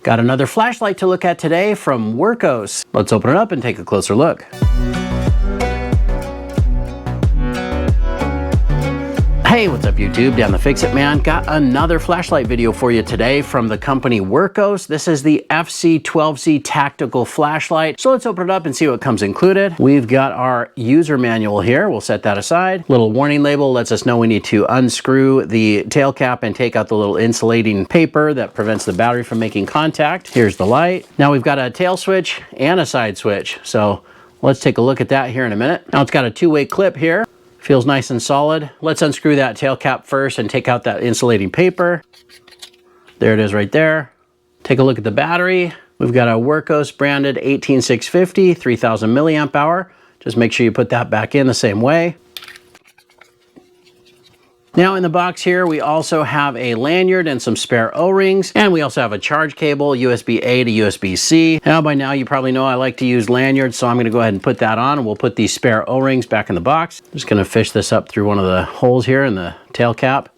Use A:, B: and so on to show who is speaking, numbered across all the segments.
A: Got another flashlight to look at today from Wurkkos. Let's open it up and take a closer look. Hey, what's up YouTube? Down the Fix It Man. Got another flashlight video for you today from the company Wurkkos. This is the FC12C tactical flashlight. So let's open it up and see what comes included. We've got our user manual here. We'll set that aside. Little warning label lets us know we need to unscrew the tail cap and take out the little insulating paper that prevents the battery from making contact. Here's the light. Now we've got a tail switch and a side switch. So let's take a look at that here in a minute. Now it's got a two-way clip here. Feels nice and solid. Let's unscrew that tail cap first and take out that insulating paper. There it is right there. Take a look at the battery. We've got a Wurkkos branded 18650, 3000 milliamp hour. Just make sure you put that back in the same way. Now in the box here, we also have a lanyard and some spare O-rings, and we also have a charge cable, USB-A to USB-C. Now by now you probably know I like to use lanyards, so I'm gonna go ahead and put that on, and we'll put these spare O-rings back in the box. Just gonna fish this up through one of the holes here in the tail cap.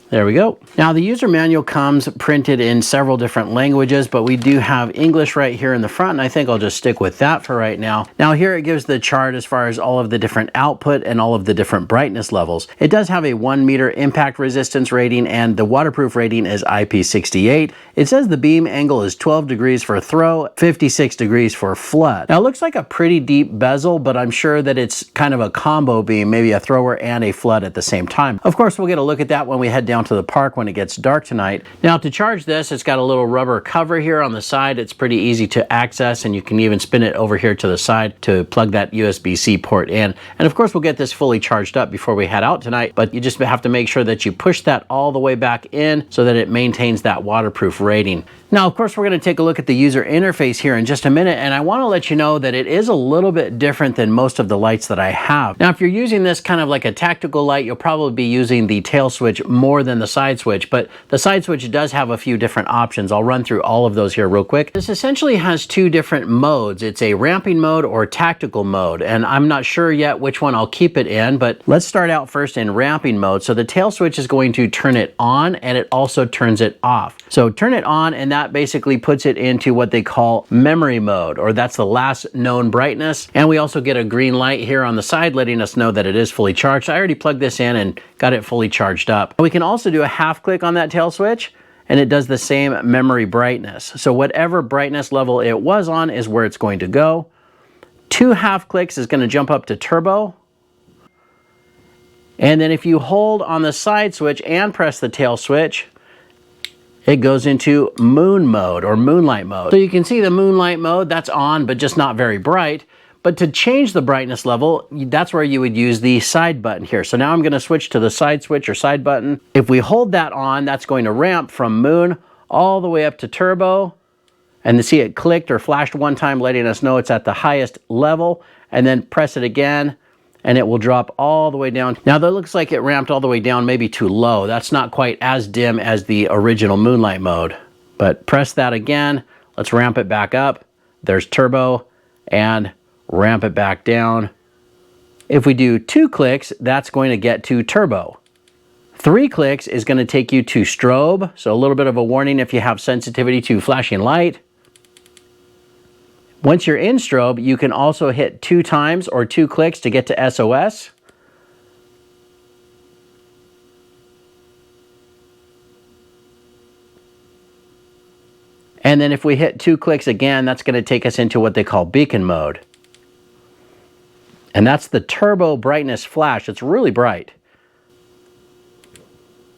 A: There we go. Now the user manual comes printed in several different languages, but we do have English right here in the front, and I think I'll just stick with that for right now. Now here it gives the chart as far as all of the different output and all of the different brightness levels. It does have a 1 meter impact resistance rating, and the waterproof rating is IP68. It says the beam angle is 12 degrees for throw, 56 degrees for flood. Now it looks like a pretty deep bezel, but I'm sure that it's kind of a combo beam, maybe a thrower and a flood at the same time. Of course, we'll get a look at that when we head down to the park when it gets dark tonight. Now to charge this, it's got a little rubber cover here on the side. It's pretty easy to access, and you can even spin it over here to the side to plug that USB-C port in. And of course we'll get this fully charged up before we head out tonight, but you just have to make sure that you push that all the way back in so that it maintains that waterproof rating. Now of course we're going to take a look at the user interface here in just a minute, and I want to let you know that it is a little bit different than most of the lights that I have. Now if you're using this kind of like a tactical light, you'll probably be using the tail switch more than the side switch, but the side switch does have a few different options. I'll run through all of those here real quick. This essentially has two different modes. It's a ramping mode or tactical mode, and I'm not sure yet which one I'll keep it in, but let's start out first in ramping mode. So the tail switch is going to turn it on, and it also turns it off. So turn it on, and that basically puts it into what they call memory mode, or that's the last known brightness. And we also get a green light here on the side letting us know that it is fully charged. I already plugged this in and got it fully charged up. We can also do a half click on that tail switch, and it does the same memory brightness. So whatever brightness level it was on is where it's going to go. 2 half clicks is going to jump up to turbo. And then if you hold on the side switch and press the tail switch, it goes into moon mode or moonlight mode. So you can see the moonlight mode, that's on, but just not very bright. But to change the brightness level, that's where you would use the side button here. So now I'm going to switch to the side switch or side button. If we hold that on, that's going to ramp from moon all the way up to turbo. And to see it clicked or flashed one time, letting us know it's at the highest level. And then press it again, and it will drop all the way down. Now that looks like it ramped all the way down, maybe too low. That's not quite as dim as the original moonlight mode. But press that again. Let's ramp it back up. There's turbo, and ramp it back down. If we do 2 clicks, that's going to get to turbo. 3 clicks is going to take you to strobe, so a little bit of a warning if you have sensitivity to flashing light. Once you're in strobe, you can also hit 2 times or 2 clicks to get to SOS. And then if we hit 2 clicks again, that's going to take us into what they call beacon mode. And that's the turbo brightness flash. It's really bright.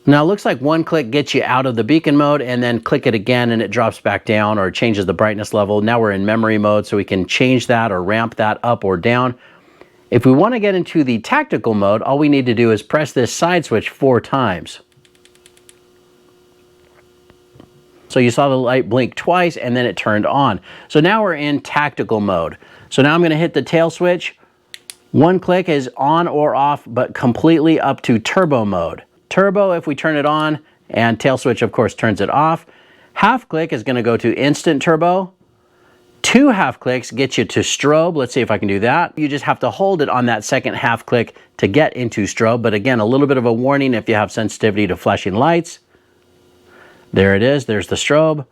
A: Now it looks like 1 click gets you out of the beacon mode, and then click it again and it drops back down or changes the brightness level. Now we're in memory mode, so we can change that or ramp that up or down. If we want to get into the tactical mode, all we need to do is press this side switch 4 times. So you saw the light blink twice and then it turned on. So now we're in tactical mode. So now I'm going to hit the tail switch. 1 click is on or off, but completely up to turbo mode. Turbo if we turn it on, and tail switch of course turns it off. Half click is going to go to instant turbo. 2 half clicks get you to strobe. Let's see if I can do that. You just have to hold it on that second half click to get into strobe, but again, a little bit of a warning if you have sensitivity to flashing lights. There it is, there's the strobe.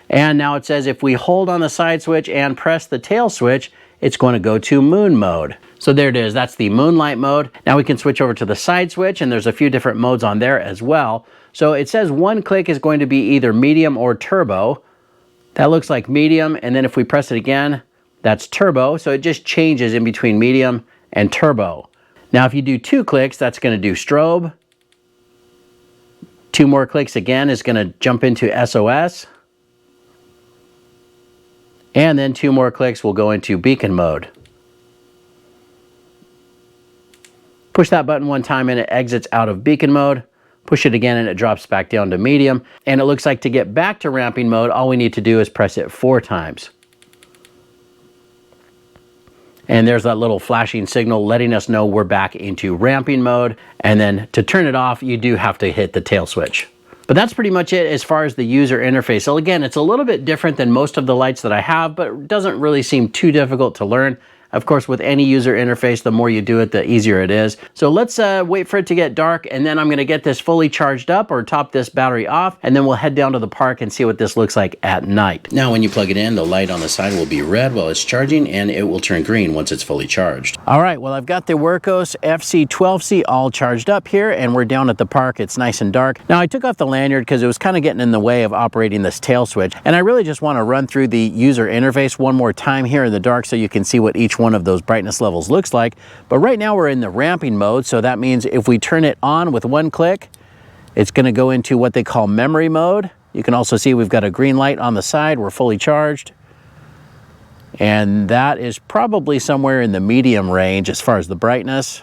A: And now it says if we hold on the side switch and press the tail switch, it's going to go to moon mode. So there it is, that's the moonlight mode. Now we can switch over to the side switch, and there's a few different modes on there as well. So it says one click is going to be either medium or turbo. That looks like medium, and then if we press it again, that's turbo. So it just changes in between medium and turbo. Now if you do 2 clicks, that's going to do strobe. 2 more clicks again is going to jump into SOS. And then 2 more clicks will go into beacon mode. Push that button 1 time and it exits out of beacon mode. Push it again and it drops back down to medium. And it looks like to get back to ramping mode, all we need to do is press it 4 times. And there's that little flashing signal letting us know we're back into ramping mode. And then to turn it off, you do have to hit the tail switch. But that's pretty much it as far as the user interface. So again, it's a little bit different than most of the lights that I have, but it doesn't really seem too difficult to learn. Of course, with any user interface, the more you do it, the easier it is. So let's wait for it to get dark, and then I'm gonna get this fully charged up or top this battery off, and then we'll head down to the park and see what this looks like at night. Now, when you plug it in, the light on the side will be red while it's charging, and it will turn green once it's fully charged. All right, well, I've got the Wurkkos FC12C all charged up here, and we're down at the park. It's nice and dark. Now, I took off the lanyard because it was kind of getting in the way of operating this tail switch, and I really just want to run through the user interface one more time here in the dark so you can see what each one of those brightness levels looks like. But right now we're in the ramping mode, so that means if we turn it on with 1 click, it's going to go into what they call memory mode. You can also see we've got a green light on the side. We're fully charged. And that is probably somewhere in the medium range as far as the brightness.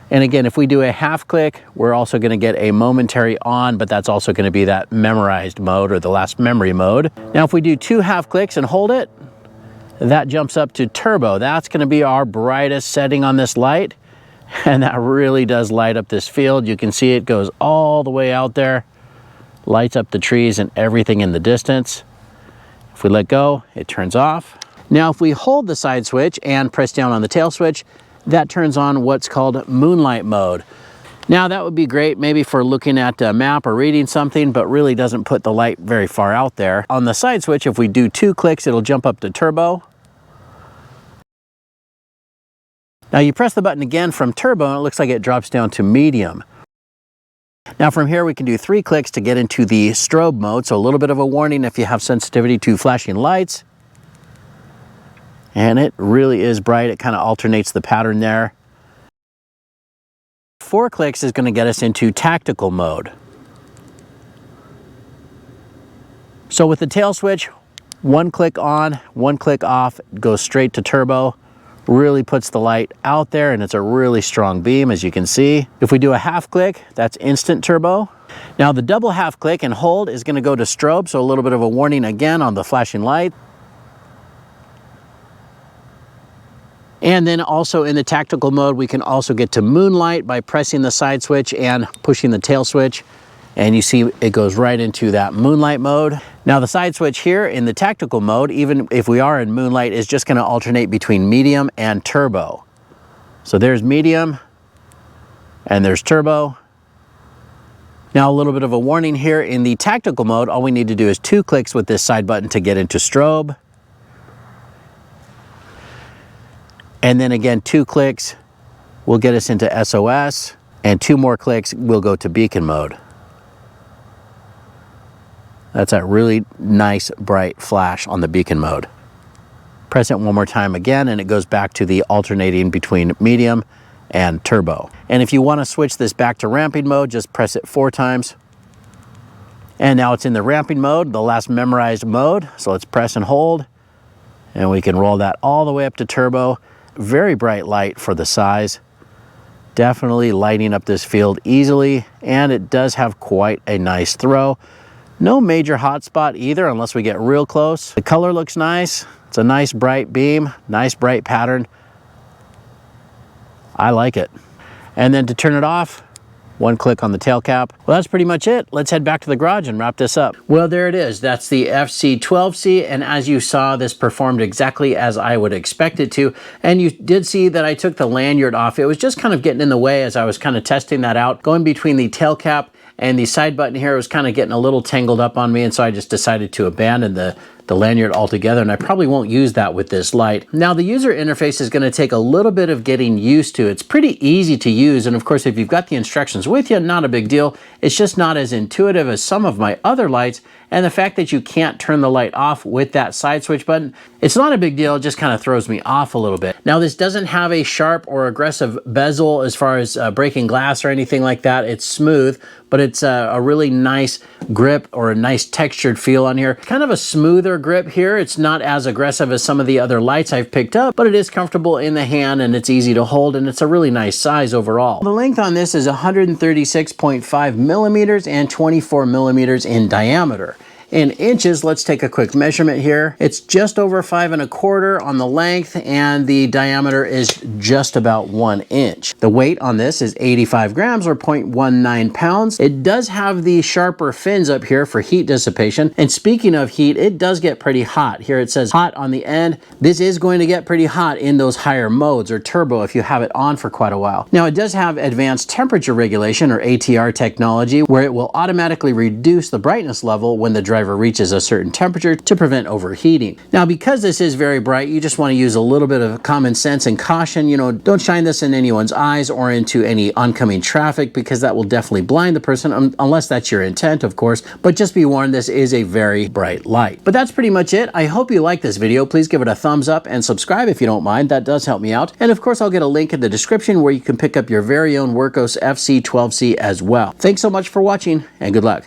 A: And again, if we do a half click, we're also going to get a momentary on, but that's also going to be that memorized mode or the last memory mode. Now, if we do 2 half clicks and hold it, that jumps up to turbo. That's going to be our brightest setting on this light. And that really does light up this field. You can see it goes all the way out there, lights up the trees and everything in the distance. If we let go, it turns off. Now, if we hold the side switch and press down on the tail switch, that turns on what's called moonlight mode. Now, that would be great maybe for looking at a map or reading something, but really doesn't put the light very far out there. On the side switch, if we do 2 clicks, it'll jump up to turbo. Now you press the button again from turbo and it looks like it drops down to medium. Now from here we can do 3 clicks to get into the strobe mode, so a little bit of a warning if you have sensitivity to flashing lights. And it really is bright, it kind of alternates the pattern there. 4 clicks is going to get us into tactical mode. So with the tail switch, 1 click on, 1 click off, goes straight to turbo. Really puts the light out there, and it's a really strong beam, as you can see. If we do a half click, that's instant turbo. Now the double half click and hold is going to go to strobe, so a little bit of a warning again on the flashing light. And then also in the tactical mode, we can also get to moonlight by pressing the side switch and pushing the tail switch. And you see it goes right into that moonlight mode. Now the side switch here in the tactical mode, even if we are in moonlight, is just going to alternate between medium and turbo. So there's medium and there's turbo. Now a little bit of a warning here in the tactical mode, all we need to do is 2 clicks with this side button to get into strobe. And then again, 2 clicks will get us into SOS, and 2 more clicks will go to beacon mode. That's that really nice bright flash on the beacon mode. Press it 1 more time again and it goes back to the alternating between medium and turbo. And if you want to switch this back to ramping mode, just press it 4 times. And now it's in the ramping mode, the last memorized mode. So let's press and hold and we can roll that all the way up to turbo. Very bright light for the size. Definitely lighting up this field easily, and it does have quite a nice throw. No major hot spot either unless we get real close. The color looks nice. It's a nice bright beam, nice bright pattern. I like it. And then to turn it off, 1 click on the tail cap. Well, that's pretty much it. Let's head back to the garage and wrap this up. Well, there it is. That's the FC12C, and as you saw, this performed exactly as I would expect it to. And you did see that I took the lanyard off. It was just kind of getting in the way as I was kind of testing that out, going between the tail cap and the side button here was kind of getting a little tangled up on me, and so I just decided to abandon the lanyard altogether, and I probably won't use that with this light. Now the user interface is going to take a little bit of getting used to. It's pretty easy to use, and of course if you've got the instructions with you, not a big deal. It's just not as intuitive as some of my other lights, and the fact that you can't turn the light off with that side switch button, it's not a big deal, it just kind of throws me off a little bit. Now this doesn't have a sharp or aggressive bezel as far as breaking glass or anything like that. It's smooth, but it's a really nice grip or a nice textured feel on here. Kind of a smoother grip here. It's not as aggressive as some of the other lights I've picked up, but it is comfortable in the hand and it's easy to hold, and it's a really nice size overall. The length on this is 136.5 millimeters and 24 millimeters in diameter. In inches, let's take a quick measurement here. It's just over 5 1/4 on the length, and the diameter is just about 1 inch. The weight on this is 85 grams or 0.19 pounds. It does have the sharper fins up here for heat dissipation. And speaking of heat, it does get pretty hot. Here it says hot on the end. This is going to get pretty hot in those higher modes, or turbo, if you have it on for quite a while. Now it does have advanced temperature regulation, or ATR technology, where it will automatically reduce the brightness level when the driver reaches a certain temperature to prevent overheating. Now because this is very bright, you just want to use a little bit of common sense and caution. You know, don't shine this in anyone's eyes or into any oncoming traffic, because that will definitely blind the person, unless that's your intent, of course. But just be warned, this is a very bright light. But that's pretty much it. I hope you like this video. Please give it a thumbs up and subscribe if you don't mind. That does help me out. And of course, I'll get a link in the description where you can pick up your very own Wurkkos FC12C as well. Thanks so much for watching, and good luck.